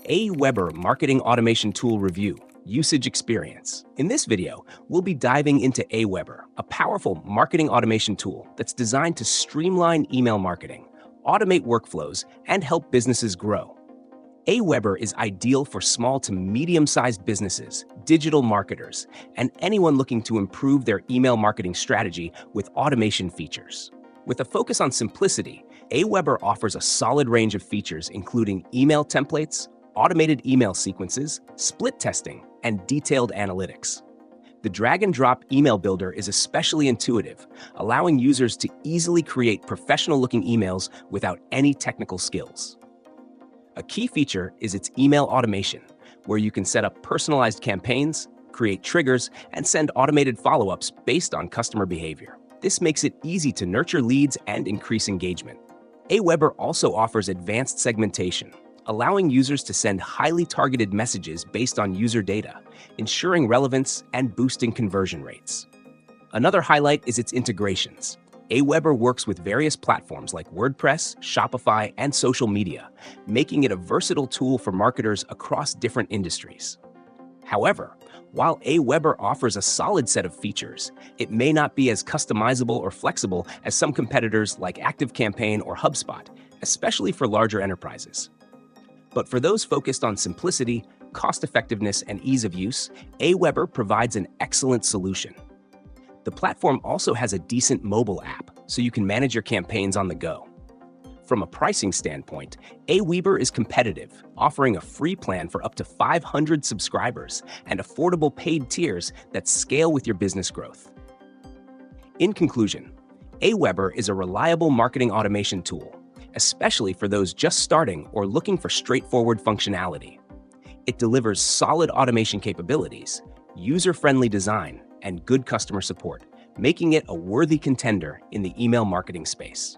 AWeber Marketing Automation Tool Review, Usage Experience. In this video, we'll be diving into AWeber, a powerful marketing automation tool that's designed to streamline email marketing, automate workflows, and help businesses grow. AWeber is ideal for small to medium-sized businesses, digital marketers, and anyone looking to improve their email marketing strategy with automation features. With a focus on simplicity, AWeber offers a solid range of features including email templates, automated email sequences, split testing, and detailed analytics. The drag-and-drop email builder is especially intuitive, allowing users to easily create professional-looking emails without any technical skills. A key feature is its email automation, where you can set up personalized campaigns, create triggers, and send automated follow-ups based on customer behavior. This makes it easy to nurture leads and increase engagement. AWeber also offers advanced segmentation, allowing users to send highly targeted messages based on user data, ensuring relevance and boosting conversion rates. Another highlight is its integrations. AWeber works with various platforms like WordPress, Shopify, and social media, making it a versatile tool for marketers across different industries. However, while AWeber offers a solid set of features, it may not be as customizable or flexible as some competitors like ActiveCampaign or HubSpot, especially for larger enterprises. But for those focused on simplicity, cost-effectiveness, and ease of use, AWeber provides an excellent solution. The platform also has a decent mobile app, so you can manage your campaigns on the go. From a pricing standpoint, AWeber is competitive, offering a free plan for up to 500 subscribers and affordable paid tiers that scale with your business growth. In conclusion, AWeber is a reliable marketing automation tool, especially for those just starting or looking for straightforward functionality. It delivers solid automation capabilities, user-friendly design, and good customer support, making it a worthy contender in the email marketing space.